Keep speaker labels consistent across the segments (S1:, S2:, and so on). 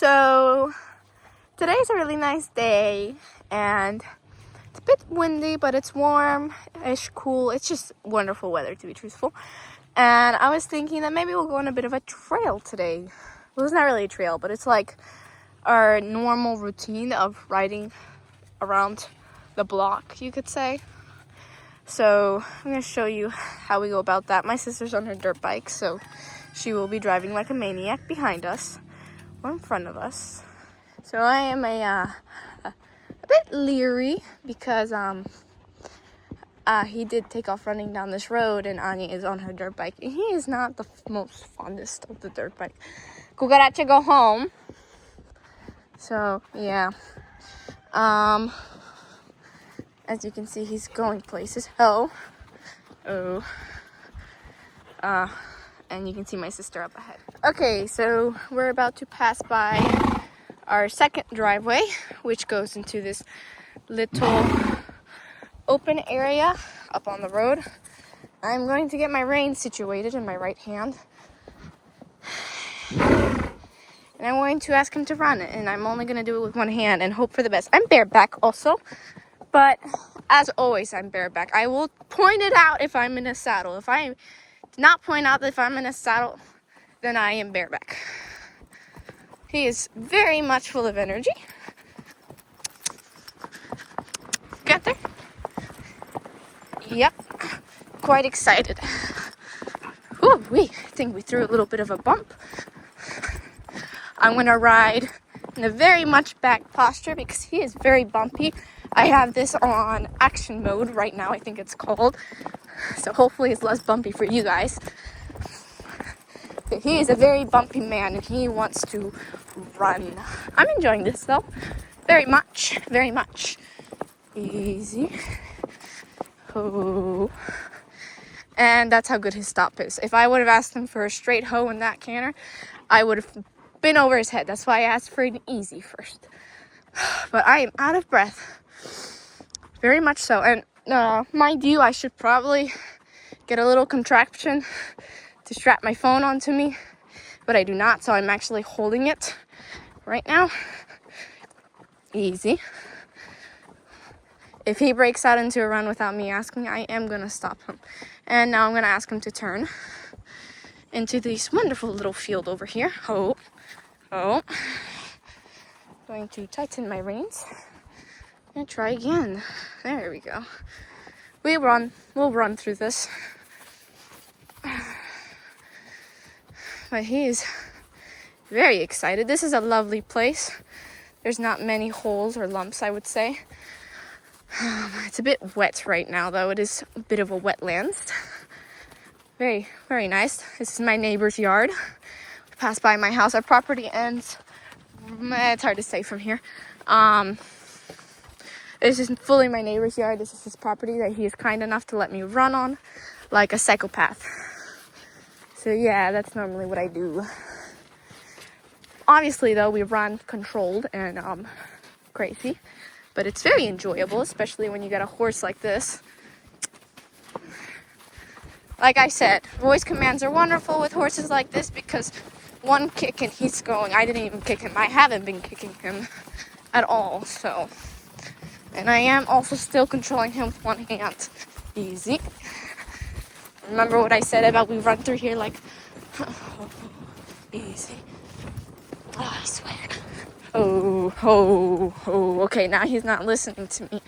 S1: So today's a really nice day, and it's a bit windy, but it's warm-ish, cool. It's just wonderful weather, to be truthful. And I was thinking that maybe we'll go on a bit of a trail today. Well, it's not really a trail, but it's like our normal routine of riding around the block, you could say. So I'm going to show you how we go about that. My sister's on her dirt bike, so she will be driving like a maniac behind us or in front of us. So I am a bit leery because he did take off running down this road, and Anya is on her dirt bike. And he is not the most fondest of the dirt bike. Cucaracha, go home. So yeah. As you can see, he's going places. And you can see my sister up ahead. Okay, so we're about to pass by our second driveway, which goes into this little open area up on the road. I'm going to get my reins situated in my right hand, and I'm going to ask him to run it, and I'm only going to do it with one hand and hope for the best. I'm bareback also, but as always, I'm bareback. I will point it out if I'm in a saddle. If I do not point out that if I'm in a saddle, then I am bareback. He is very much full of energy. Got there? Yep. Quite excited. Ooh, I think we threw a little bit of a bump. I'm going to ride in a very much back posture because he is very bumpy. I have this on action mode right now, I think it's called. So hopefully it's less bumpy for you guys. But he is a very bumpy man and he wants to run. I'm enjoying this though. Very much. Very much. Easy. Ho. And that's how good his stop is. If I would have asked him for a straight hoe in that canter, I would have been over his head. That's why I asked for an easy first. But I am out of breath. Very much so. And mind you, I should probably get a little contraption to strap my phone onto me. But I do not, so I'm actually holding it right now. Easy. If he breaks out into a run without me asking, I am going to stop him. And now I'm going to ask him to turn into this wonderful little field over here. Oh. Going to tighten my reins. And try again. There we go. We'll run through this. But he is very excited. This is a lovely place. There's not many holes or lumps, I would say. It's a bit wet right now, though. It is a bit of a wetlands. Very, very nice. This is my neighbor's yard. We pass by my house. Our property ends. It's hard to say from here. This is fully my neighbor's yard. This is his property that he is kind enough to let me run on like a psychopath. So yeah, that's normally what I do. Obviously, though, we run controlled and crazy. But it's very enjoyable, especially when you get a horse like this. Like I said, voice commands are wonderful with horses like this because one kick and he's going. I didn't even kick him. I haven't been kicking him at all, so. And I am also still controlling him with one hand. Easy. Remember what I said about we run through here like, easy. Oh, I swear. Okay, now he's not listening to me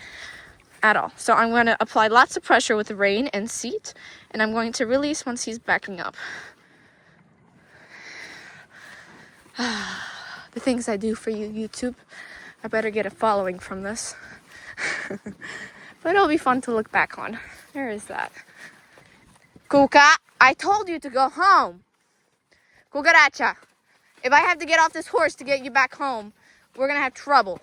S1: at all. So I'm going to apply lots of pressure with the rein and seat, and I'm going to release once he's backing up. The things I do for you, YouTube. I better get a following from this. But it'll be fun to look back on. Where is that? Cuca, I told you to go home. Cucaracha. If I have to get off this horse to get you back home, we're going to have trouble.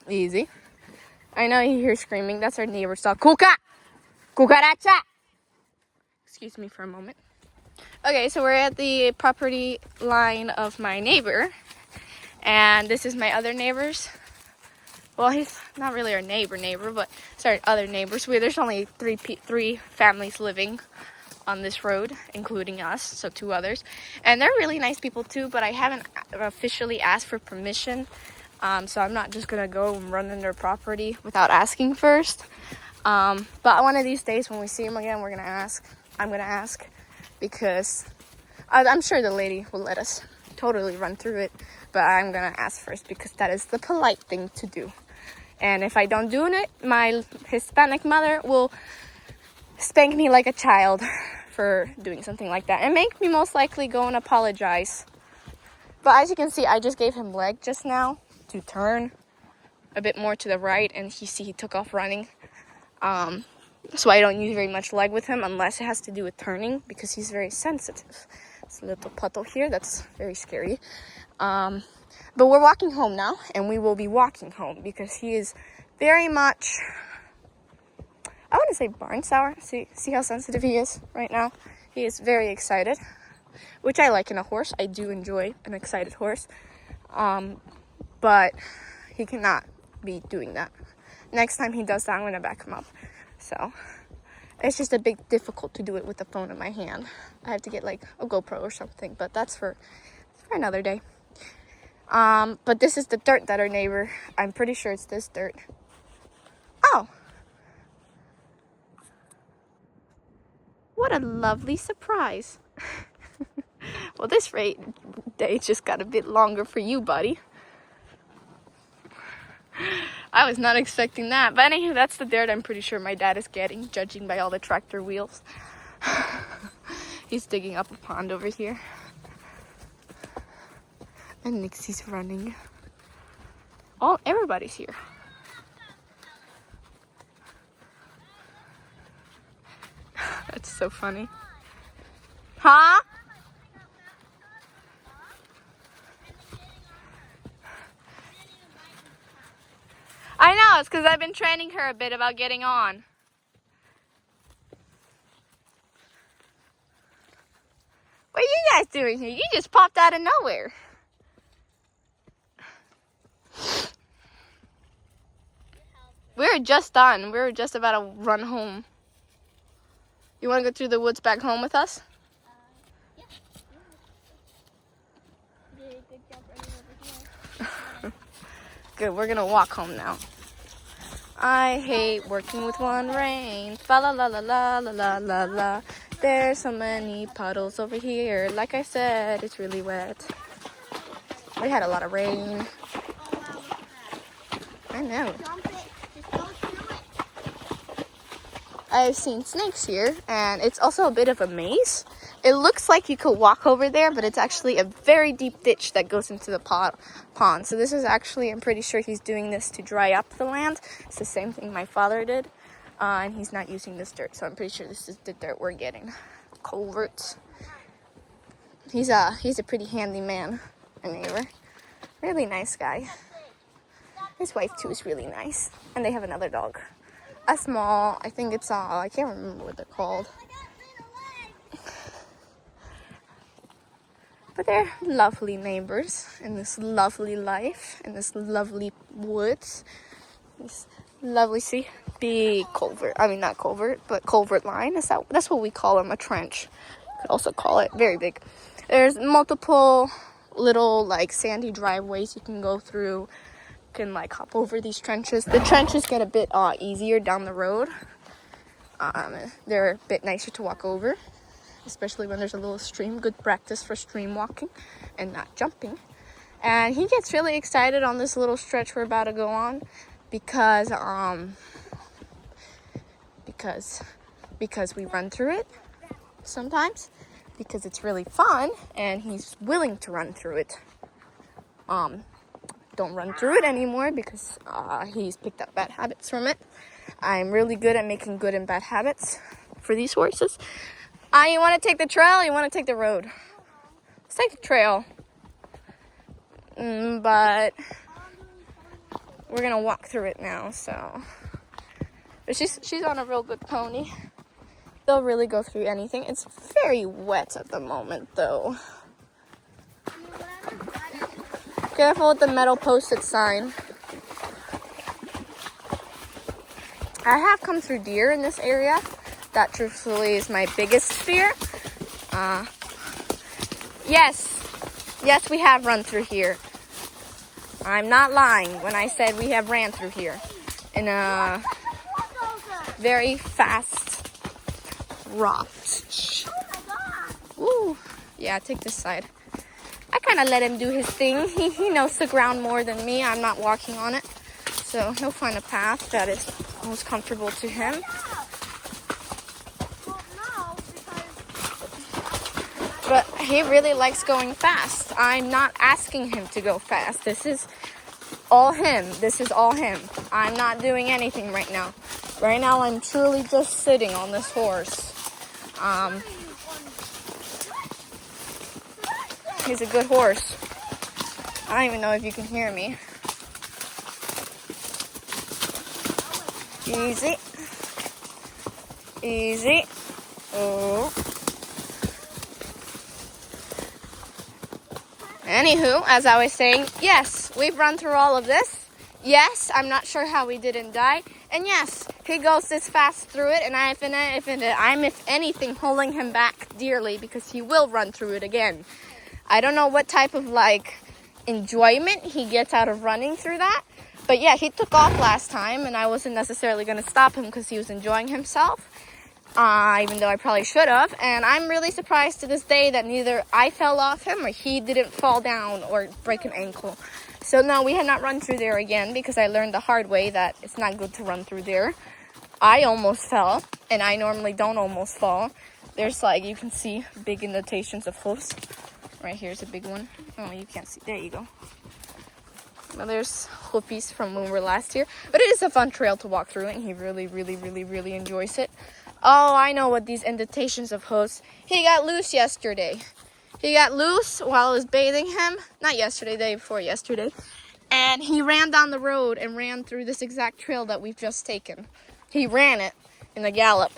S1: Easy. I know you hear screaming. That's our neighbor's dog. Cuca! Cucaracha! Excuse me for a moment. Okay, so we're at the property line of my neighbor. And this is my other neighbor's. Well, he's not really our neighbor, but sorry, other neighbors. There's only three families living on this road, including us, so 2 others. And they're really nice people too, but I haven't officially asked for permission. So I'm not just gonna go and run in their property without asking first. But one of these days when we see them again, I'm gonna ask, because I'm sure the lady will let us totally run through it, but I'm gonna ask first because that is the polite thing to do. And if I don't do it, my Hispanic mother will spank me like a child for doing something like that and make me most likely go and apologize. But as you can see, I just gave him leg just now to turn a bit more to the right, and he took off running. So I don't use very much leg with him unless it has to do with turning, because he's very sensitive. It's a little puddle here that's very scary. But we're walking home now, and we will be walking home because he is very much, I want to say barn sour. See how sensitive he is right now? He is very excited, which I like in a horse. I do enjoy an excited horse. But he cannot be doing that. Next time he does that, I'm going to back him up. So it's just a bit difficult to do it with the phone in my hand. I have to get like a GoPro or something, but that's for another day. But this is the dirt that our neighbor, I'm pretty sure it's this dirt. Oh, what a lovely surprise. Well, this day just got a bit longer for you, buddy. I was not expecting that. But anywho, that's the dirt I'm pretty sure my dad is getting, judging by all the tractor wheels. He's digging up a pond over here. And Nixie's running. Everybody's here. That's so funny. Huh? I know, it's because I've been training her a bit about getting on. What are you guys doing here? You just popped out of nowhere. We were just done. We were just about to run home. You want to go through the woods back home with us?
S2: Yeah. You did a good job running over here.
S1: Good, we're gonna walk home now. I hate working with one rein. Fa la la la la la la la la. There's so many puddles over here. Like I said, it's really wet. We had a lot of rain. I know. I've seen snakes here, and it's also a bit of a maze. It looks like you could walk over there, but it's actually a very deep ditch that goes into the pond. So this is actually, I'm pretty sure he's doing this to dry up the land. It's the same thing my father did, and he's not using this dirt. So I'm pretty sure this is the dirt we're getting. Culverts. He's a pretty handy man, a neighbor. Really nice guy. His wife too is really nice, and they have another dog. A small, I think it's I can't remember what they're called. But they're lovely neighbors in this lovely life, in this lovely woods. This lovely, see, big culvert. I mean, not culvert, but culvert line. That's what we call them, a trench. Could also call it very big. There's multiple little like sandy driveways you can go through. Can like hop over these trenches. The trenches get a bit easier down the road. They're a bit nicer to walk over, especially when there's a little stream. Good practice for stream walking and not jumping. And he gets really excited on this little stretch we're about to go on because we run through it sometimes, because it's really fun and he's willing to run through it. Don't run through it anymore because he's picked up bad habits from it. I'm really good at making good and bad habits for these horses. You want to take the trail or you want to take the road? Let's take the trail. But we're going to walk through it now, so. But she's on a real good pony. They'll really go through anything. It's very wet at the moment, though. Careful with the metal posted sign. I have come through deer in this area, That truthfully is my biggest fear. Yes, we have run through here. I'm not lying when I said we have ran through here in a very fast rot. Ooh, yeah, take this side. I kind of let him do his thing. He knows the ground more than me. I'm not walking on it. So he'll find a path that is most comfortable to him. But he really likes going fast. I'm not asking him to go fast. This is all him. I'm not doing anything right now. Right now, I'm truly just sitting on this horse. He's a good horse. I don't even know if you can hear me. Easy. Easy. Oh. Anywho, as I was saying, yes, we've run through all of this. Yes, I'm not sure how we didn't die. And yes, he goes this fast through it, and I'm, if anything, holding him back dearly because he will run through it again. I don't know what type of, enjoyment he gets out of running through that. But yeah, he took off last time, and I wasn't necessarily going to stop him because he was enjoying himself. Even though I probably should have. And I'm really surprised to this day that neither I fell off him or he didn't fall down or break an ankle. So no, we had not run through there again because I learned the hard way that it's not good to run through there. I almost fell, and I normally don't almost fall. There's you can see big indentations of hoofs. Right here's a big one. Oh, you can't see. There you go. Well, there's hoofies from when we were last year. But it is a fun trail to walk through, and he really, really, really, really enjoys it. Oh, I know what these indentations of hoofs. He got loose yesterday. He got loose while I was bathing him. Not yesterday, the day before yesterday. And he ran down the road and ran through this exact trail that we've just taken. He ran it in a gallop.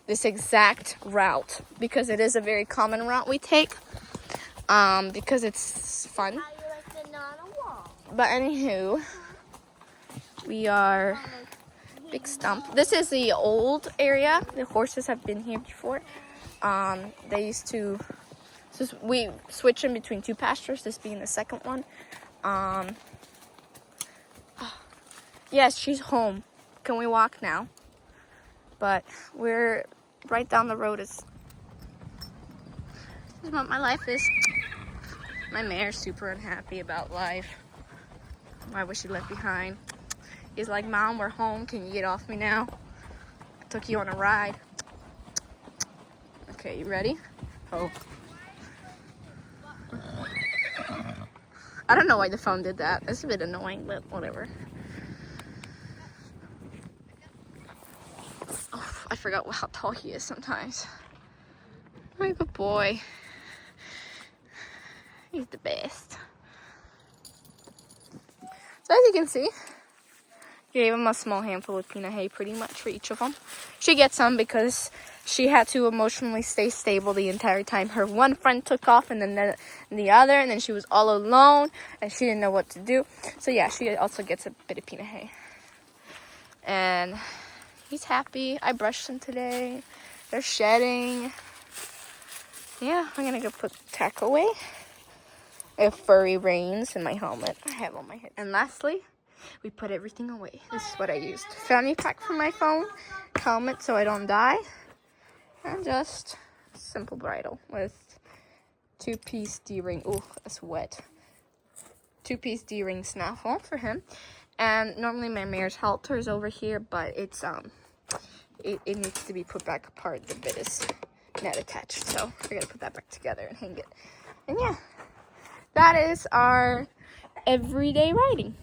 S1: This exact route. Because it is a very common route we take. Because it's fun. But anywho, we are big stump. This is the old area. The horses have been here before. They used to. We switch in between two pastures. This being the second one. Yes, she's home. Can we walk now? But we're right down the road. This is what my life is. My mare's super unhappy about life. Why was she left behind? He's like, Mom, we're home. Can you get off me now? I took you on a ride. Okay, you ready? Oh. I don't know why the phone did that. It's a bit annoying, but whatever. Oh, I forgot how tall he is sometimes. My good boy. He's the best. So as you can see, gave him a small handful of peanut hay pretty much for each of them. She gets some because she had to emotionally stay stable the entire time. Her one friend took off and then the other, and then she was all alone and she didn't know what to do. So yeah, she also gets a bit of peanut hay. And he's happy. I brushed him today. They're shedding. Yeah, I'm gonna go put tack away. I have furry reins in my helmet I have on my head. And lastly, we put everything away. This is what I used. Fanny pack for my phone, helmet so I don't die, and just simple bridle with 2-piece D-ring. Ooh, that's wet. 2-piece D-ring snaffle for him. And normally my mare's halter is over here, but it's it needs to be put back apart. The bit is net attached, so we're gonna put that back together and hang it. And yeah, that is our everyday riding.